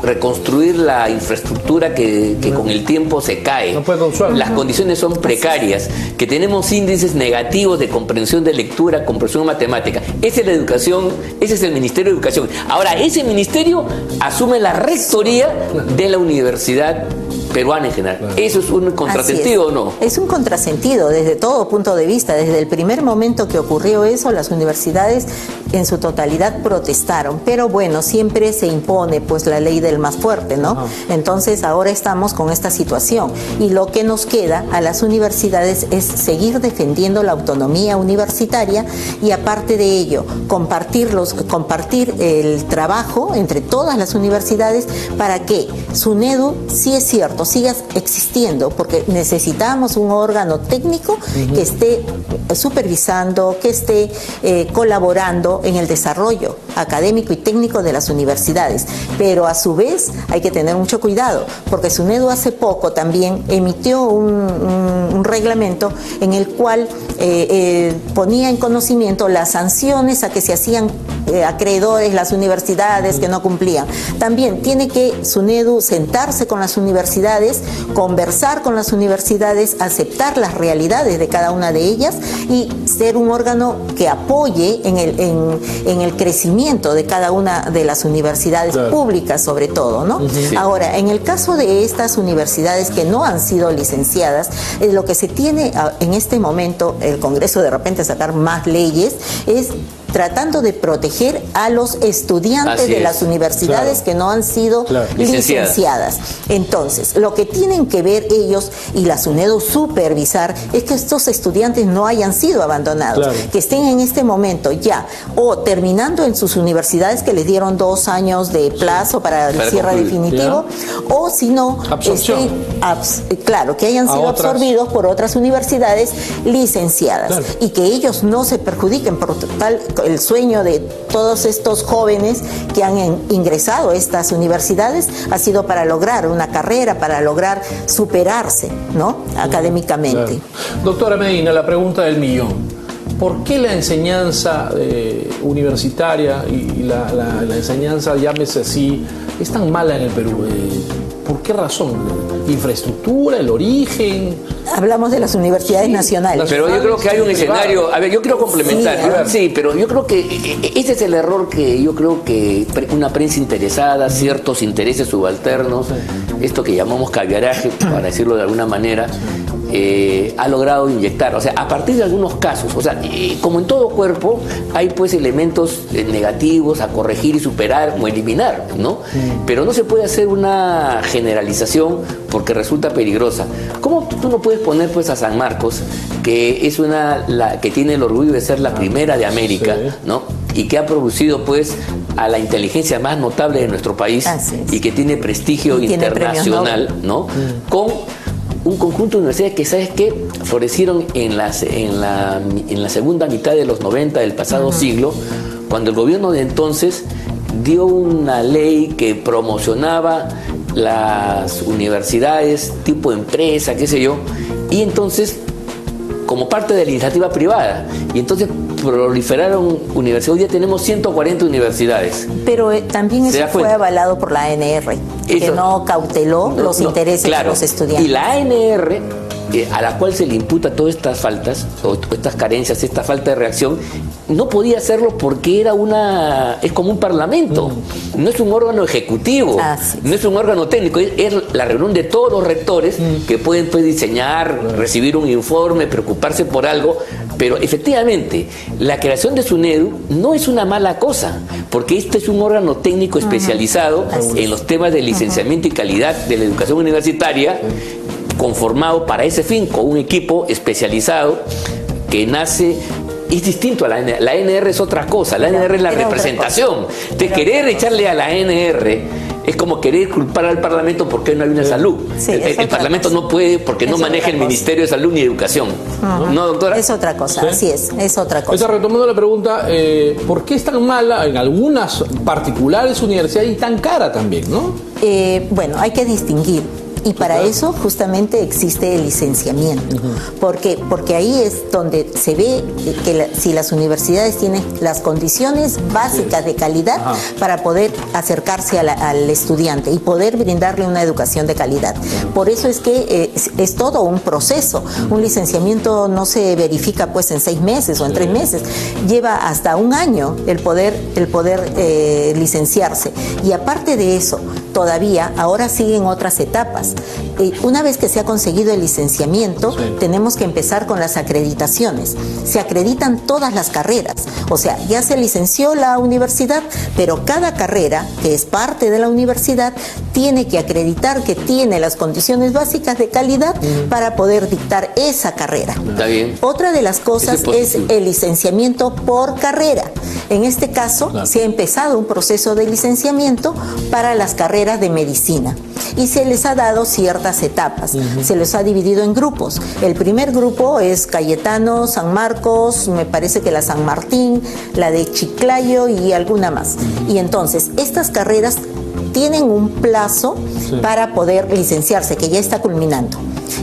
B: reconstruir la infraestructura que con el tiempo se cae.
A: No puede consuelo.
B: Las condiciones son precarias, que tenemos índices negativos de comprensión de lectura, comprensión matemática. Esa es la educación, ese es el Ministerio de Educación. Ahora, ese ministerio asume la rectoría de la universidad peruana en general. ¿Eso es un contrasentido o no?
F: Es un contrasentido desde todo punto de vista. Desde el primer momento que ocurrió eso, las universidades en su totalidad protestaron. Pero bueno, siempre se impone pues la ley del más fuerte, ¿no? Entonces ahora estamos con esta situación. Y lo que nos queda a las universidades es seguir defendiendo la autonomía universitaria y aparte de ello, compartir el trabajo entre todas las universidades para que SUNEDU, sí es cierto, siga existiendo, porque necesitamos un órgano técnico que esté supervisando, que esté colaborando en el desarrollo académico y técnico de las universidades. Pero a su vez hay que tener mucho cuidado, porque SUNEDU hace poco también emitió un reglamento en el cual ponía en conocimiento las sanciones a que se hacían acreedores las universidades que no cumplían. También tiene que SUNEDU sentarse con las universidades, conversar con las universidades, aceptar las realidades de cada una de ellas y ser un órgano que apoye en el crecimiento de cada una de las universidades públicas, sobre todo, ¿no? Ahora, en el caso de estas universidades que no han sido licenciadas, lo que se tiene en este momento, el Congreso de repente sacar más leyes, es tratando de proteger a los estudiantes de las universidades que no han sido licenciadas. Entonces, lo que tienen que ver ellos y la SUNEDU supervisar es que estos estudiantes no hayan sido abandonados, que estén en este momento ya o terminando en sus universidades que les dieron 2 años de plazo para el cierre definitivo, o si no, que hayan sido absorbidos por otras universidades licenciadas y que ellos no se perjudiquen por tal el sueño de todos estos jóvenes que han ingresado a estas universidades ha sido para lograr una carrera, para lograr superarse, ¿no? Académicamente.
A: Claro. Doctora Medina, la pregunta del millón. ¿Por qué la enseñanza universitaria y la enseñanza, llámese así, es tan mala en el Perú? ¿Por qué razón? ¿Infraestructura, el origen?
F: Hablamos de las universidades nacionales.
B: Pero yo creo que hay un escenario... A ver, yo quiero complementar. Sí, pero yo creo que ese es el error que yo creo que una prensa interesada, ciertos intereses subalternos, esto que llamamos caviaraje, para decirlo de alguna manera, ha logrado inyectar. O sea, a partir de algunos casos, o sea, como en todo cuerpo, hay pues elementos negativos a corregir y superar o eliminar, ¿no? Pero no se puede hacer una generalización porque resulta peligrosa. ¿Cómo tú no puedes poner pues a San Marcos, que es que tiene el orgullo de ser la primera de América, ¿no? Y que ha producido pues a la inteligencia más notable de nuestro país y que tiene prestigio internacional, ¿no? Con un conjunto de universidades que, ¿sabes qué?, florecieron en la segunda mitad de los 90 del pasado siglo, cuando el gobierno de entonces dio una ley que promocionaba las universidades tipo empresa, qué sé yo, y entonces, como parte de la iniciativa privada, y entonces proliferaron universidades. Hoy día tenemos 140 universidades.
F: Pero también eso fue avalado por la ANR, que no cauteló los intereses de los estudiantes.
B: Y la ANR, a la cual se le imputa todas estas faltas, o estas carencias, esta falta de reacción, no podía hacerlo porque es como un parlamento, no es un órgano ejecutivo, no es un órgano técnico, es la reunión de todos los rectores que pueden pues diseñar, recibir un informe, preocuparse por algo. Pero efectivamente, la creación de SUNEDU no es una mala cosa, porque este es un órgano técnico especializado en los temas de licenciamiento y calidad de la educación universitaria, conformado para ese fin con un equipo especializado que nace. Es distinto a la ANR. La ANR es otra cosa. La ANR es la representación. De querer echarle a la ANR es como querer culpar al Parlamento porque no hay una salud. El Parlamento no puede porque no maneja el Ministerio de Salud ni Educación. ¿No, doctora?
F: Es otra cosa, así es otra cosa.
A: Entonces, retomando la pregunta, ¿por qué es tan mala en algunas particulares universidades y tan cara también, no?
F: Bueno, hay que distinguir. Y para eso justamente existe el licenciamiento, porque ahí es donde se ve que si las universidades tienen las condiciones básicas de calidad para poder acercarse al estudiante y poder brindarle una educación de calidad. Por eso es que es todo un proceso. Un licenciamiento no se verifica pues en 6 meses o en 3 meses, lleva hasta un año el poder licenciarse. Y aparte de eso, todavía ahora siguen otras etapas. Una vez que se ha conseguido el licenciamiento, tenemos que empezar con las acreditaciones. Se acreditan todas las carreras. O sea, ya se licenció la universidad, pero cada carrera que es parte de la universidad tiene que acreditar que tiene las condiciones básicas de calidad para poder dictar esa carrera.
B: Está bien.
F: Otra de las cosas es el licenciamiento por carrera. En este caso, se ha empezado un proceso de licenciamiento para las carreras de medicina y se les ha dado ciertas etapas. Se les ha dividido en grupos. El primer grupo es Cayetano, San Marcos, me parece que la San Martín, la de Chiclayo y alguna más. Y entonces, estas carreras tienen un plazo para poder licenciarse, que ya está culminando.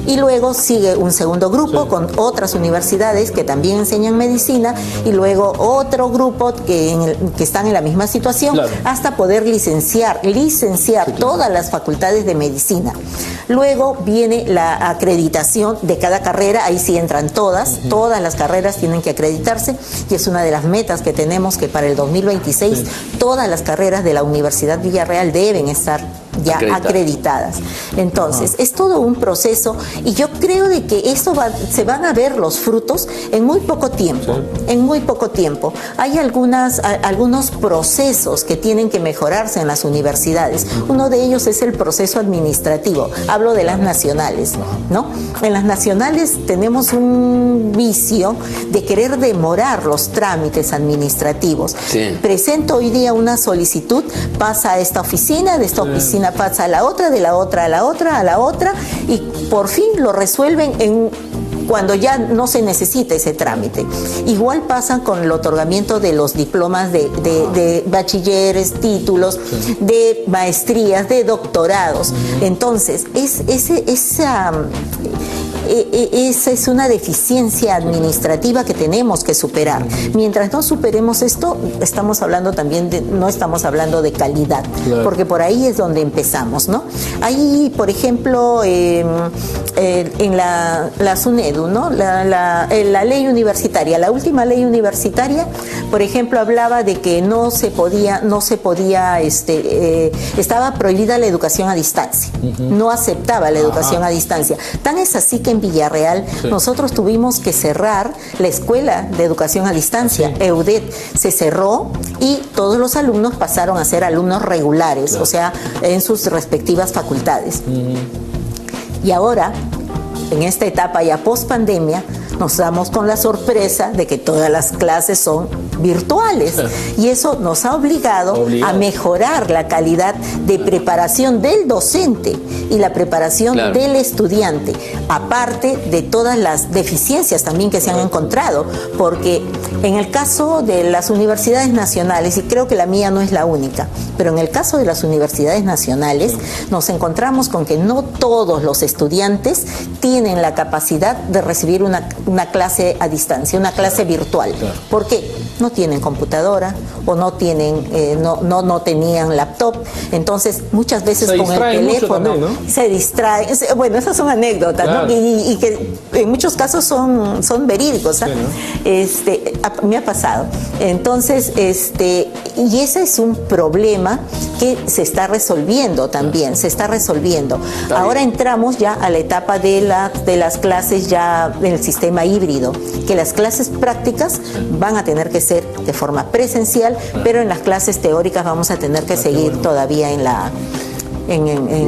F: Y luego sigue un segundo grupo con otras universidades que también enseñan medicina y luego otro grupo que están en la misma situación hasta poder licenciar todas las facultades de medicina. Luego viene la acreditación de cada carrera, ahí sí entran todas las carreras tienen que acreditarse y es una de las metas que tenemos, que para el 2026 todas las carreras de la Universidad Villarreal deben estar ya acreditadas. Entonces, es todo un proceso y yo creo de que se van a ver los frutos en muy poco tiempo. En muy poco tiempo. Hay algunos procesos que tienen que mejorarse en las universidades. Uno de ellos es el proceso administrativo. Hablo de las nacionales, ¿no? En las nacionales tenemos un vicio de querer demorar los trámites administrativos. Presento hoy día una solicitud, pasa a esta oficina, de esta oficina pasa a la otra, de la otra a la otra, a la otra, y por fin lo resuelven en cuando ya no se necesita ese trámite. Igual pasa con el otorgamiento de los diplomas de bachilleres, títulos, de maestrías, de doctorados. Entonces, esa es una deficiencia administrativa que tenemos que superar. Mientras no superemos esto, estamos hablando también no estamos hablando de calidad, porque por ahí es donde empezamos, ¿no? Ahí, por ejemplo, en la SUNEDU, ¿no? La ley universitaria, la última ley universitaria, por ejemplo, hablaba de que no se podía, estaba prohibida la educación a distancia, no aceptaba la educación a distancia. Tan es así que en Villarreal nosotros tuvimos que cerrar la escuela de educación a distancia, EUDET se cerró y todos los alumnos pasaron a ser alumnos regulares, o sea, en sus respectivas facultades. Y ahora, en esta etapa ya post pandemia, nos damos con la sorpresa de que todas las clases son virtuales y eso nos ha obligado a mejorar la calidad de preparación del docente y la preparación del estudiante, aparte de todas las deficiencias también que se han encontrado, porque en el caso de las universidades nacionales, y creo que la mía no es la única, pero en el caso de las universidades nacionales nos encontramos con que no todos los estudiantes tienen la capacidad de recibir una clase a distancia, una clase virtual. ¿Por qué? No tienen computadora o no tienen, no tenían laptop. Entonces, muchas veces con el teléfono también, ¿no? Se distraen. Bueno, esas son anécdotas, ¿no? Y que en muchos casos son verídicos, ¿eh? ¿No? Me ha pasado. Entonces, y ese es un problema que se está resolviendo también, se está resolviendo. Ahora entramos ya a la etapa de las clases ya del sistema híbrido, que las clases prácticas van a tener que ser de forma presencial, pero en las clases teóricas vamos a tener que seguir todavía en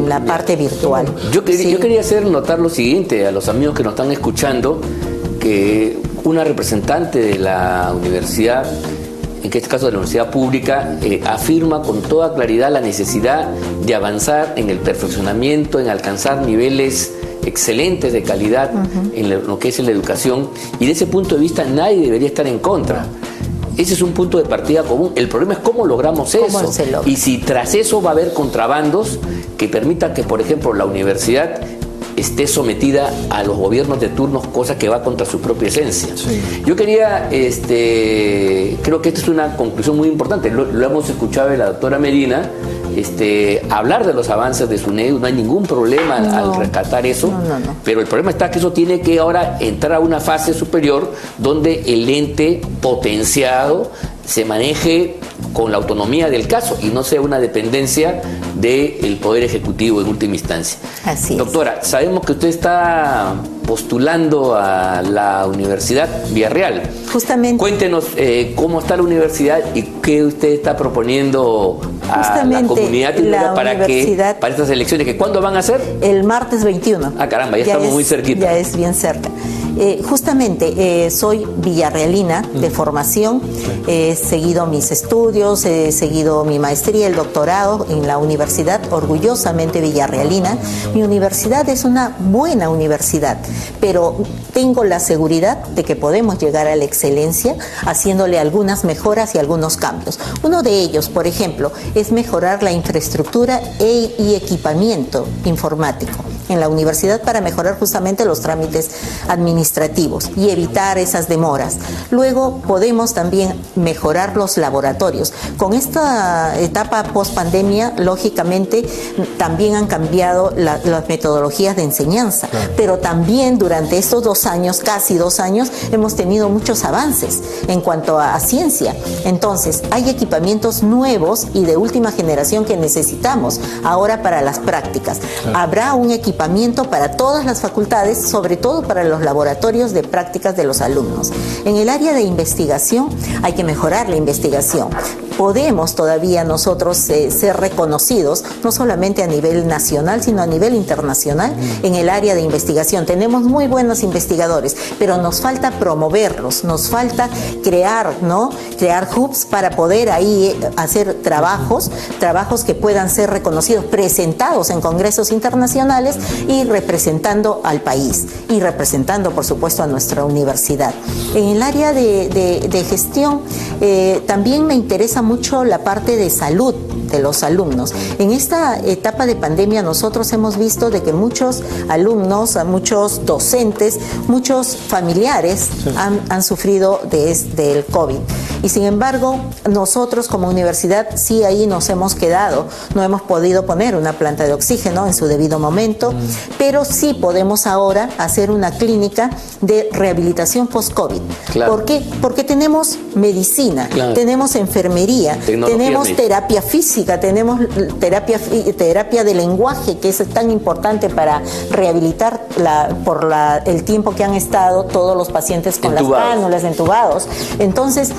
F: la parte virtual.
B: Yo quería hacer notar lo siguiente a los amigos que nos están escuchando, que una representante de la universidad, en este caso de la universidad pública, afirma con toda claridad la necesidad de avanzar en el perfeccionamiento, en alcanzar niveles excelentes de calidad en lo que es la educación, y de ese punto de vista nadie debería estar en contra. Ese es un punto de partida común. El problema es cómo logramos eso. Y si tras eso va a haber contrabandos que permitan que, por ejemplo, la universidad esté sometida a los gobiernos de turnos, cosa que va contra su propia esencia. Yo quería, creo que esta es una conclusión muy importante. Lo hemos escuchado de la doctora Medina, hablar de los avances de SUNEDU, no hay ningún problema al rescatar eso, pero el problema está que eso tiene que ahora entrar a una fase superior donde el ente potenciado se maneje con la autonomía del caso y no sea una dependencia del Poder Ejecutivo en última instancia.
F: Así es.
B: Doctora, sabemos que usted está postulando a la Universidad Villarreal.
F: Justamente.
B: Cuéntenos cómo está la universidad y qué usted está proponiendo a la comunidad para estas elecciones. ¿Cuándo van a ser?
F: El martes 21.
B: Ah, caramba, ya estamos muy cerquita.
F: Ya es bien cerca. Justamente soy villarrealina de formación, he seguido mis estudios, he seguido mi maestría, el doctorado en la universidad, orgullosamente villarrealina. Mi universidad es una buena universidad, pero tengo la seguridad de que podemos llegar a la excelencia haciéndole algunas mejoras y algunos cambios. Uno de ellos, por ejemplo, es mejorar la infraestructura y equipamiento informático en la universidad para mejorar justamente los trámites administrativos y evitar esas demoras. Luego podemos también mejorar los laboratorios. Con esta etapa post-pandemia, lógicamente, también han cambiado las metodologías de enseñanza, pero también durante estos 2 años, casi 2 años, hemos tenido muchos avances en cuanto a ciencia. Entonces, hay equipamientos nuevos y de última generación que necesitamos ahora para las prácticas. Habrá un equipamiento para todas las facultades, sobre todo para los laboratorios de prácticas de los alumnos. En el área de investigación hay que mejorar la investigación. podemos todavía nosotros ser reconocidos, no solamente a nivel nacional, sino a nivel internacional en el área de investigación. Tenemos muy buenos investigadores, pero nos falta promoverlos, nos falta crear hubs para poder ahí hacer trabajos que puedan ser reconocidos, presentados en congresos internacionales y representando al país y representando, por supuesto, a nuestra universidad. En el área de gestión también me interesa mucho la parte de salud de los alumnos. En esta etapa de pandemia nosotros hemos visto de que muchos alumnos, muchos docentes, muchos familiares han sufrido del COVID. Y sin embargo, nosotros como universidad sí ahí nos hemos quedado, no hemos podido poner una planta de oxígeno en su debido momento, pero sí podemos ahora hacer una clínica de rehabilitación post-COVID.
B: Claro.
F: ¿Por qué? Porque tenemos medicina, tenemos enfermería, tenemos terapia física, tenemos terapia de lenguaje, que es tan importante para rehabilitar por el tiempo que han estado todos los pacientes con las cánulas, entubados. Entonces,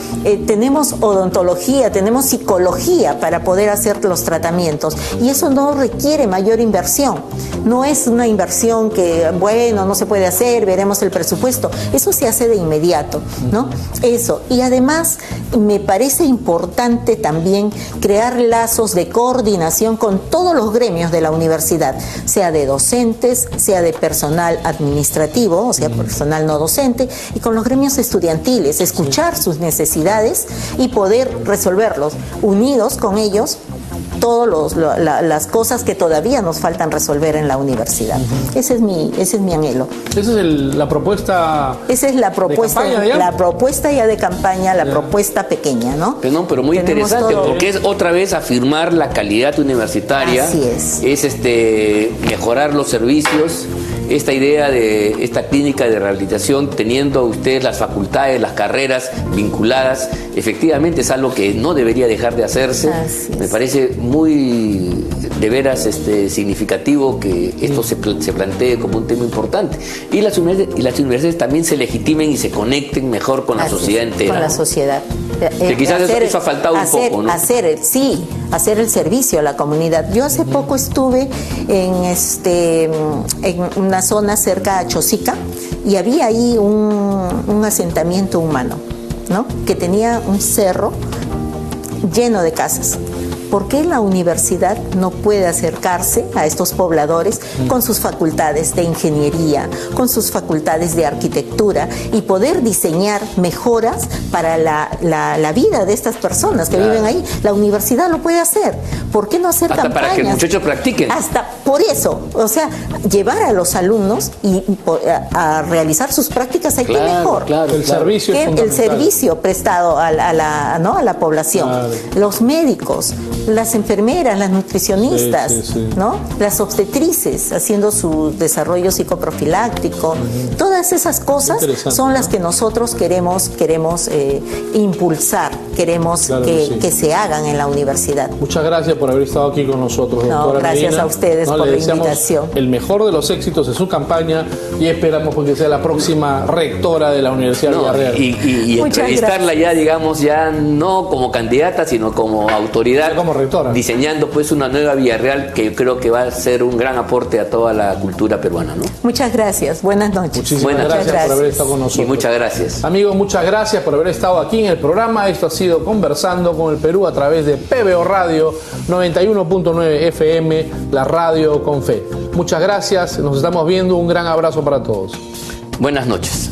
F: tenemos odontología, tenemos psicología para poder hacer los tratamientos, y eso no requiere mayor inversión. No es una inversión que, bueno, no se puede hacer, veremos el presupuesto. Eso se hace de inmediato, ¿no? Eso. Y además, me parece importante también crear lazos de coordinación con todos los gremios de la universidad, sea de docentes, sea de personal administrativo, o sea, personal no docente, y con los gremios estudiantiles, escuchar sus necesidades y poder resolverlos, unidos con ellos, todas las cosas que todavía nos faltan resolver en la universidad. Ese es mi anhelo.
A: Esa es la propuesta.
F: Esa es la propuesta, la propuesta ya de campaña, la propuesta pequeña, ¿no?
B: Pero muy
F: Tenemos
B: interesante,
F: todo.
B: porque es otra vez afirmar la calidad universitaria.
F: Así es.
B: Es mejorar los servicios. Esta idea de esta clínica de rehabilitación, teniendo ustedes las facultades, las carreras vinculadas, efectivamente es algo que no debería dejar de hacerse. Me parece muy, de veras, significativo que esto se plantee como un tema importante. Y las universidades también se legitimen y se conecten mejor con la sociedad entera.
F: Con la sociedad.
B: Que quizás eso ha faltado un poco, ¿no?
F: hacer el servicio a la comunidad. Yo hace poco estuve en una zona cerca a Chosica, y había ahí un asentamiento humano, ¿no? Que tenía un cerro lleno de casas. ¿Por qué la universidad no puede acercarse a estos pobladores con sus facultades de ingeniería, con sus facultades de arquitectura, y poder diseñar mejoras para la vida de estas personas que viven ahí? La universidad lo puede hacer. ¿Por qué no hacer
B: hasta
F: campañas?
B: Para que los muchachos practiquen.
F: Hasta por eso, o sea, llevar a los alumnos a realizar sus prácticas aquí mejor.
A: El servicio es fundamental.
F: El servicio prestado a la población. Los médicos, las enfermeras, las nutricionistas, ¿no? Las obstetrices haciendo su desarrollo psicoprofiláctico. Todas esas cosas son las que nosotros queremos impulsar, queremos que se hagan en la universidad.
A: Muchas gracias por haber estado aquí con nosotros, doctora
F: gracias
A: Medina.
F: a ustedes por la invitación.
A: El mejor de los éxitos en su campaña, y esperamos que sea la próxima rectora de la Universidad de Villarreal.
B: Y entrevistarla ya, digamos, ya no como candidata, sino como autoridad,
A: como rectora,
B: diseñando pues una nueva Villarreal que yo creo que va a ser un gran aporte a toda la cultura peruana, ¿no?
F: Muchas gracias, buenas noches.
A: Muchísimas gracias por haber estado con nosotros.
B: Y muchas gracias.
A: Amigos, muchas gracias por haber estado aquí en el programa. Esto ha sido Conversando con el Perú a través de PBO Radio 91.9 FM, la radio con fe. Muchas gracias, nos estamos viendo, un gran abrazo para todos.
B: Buenas noches.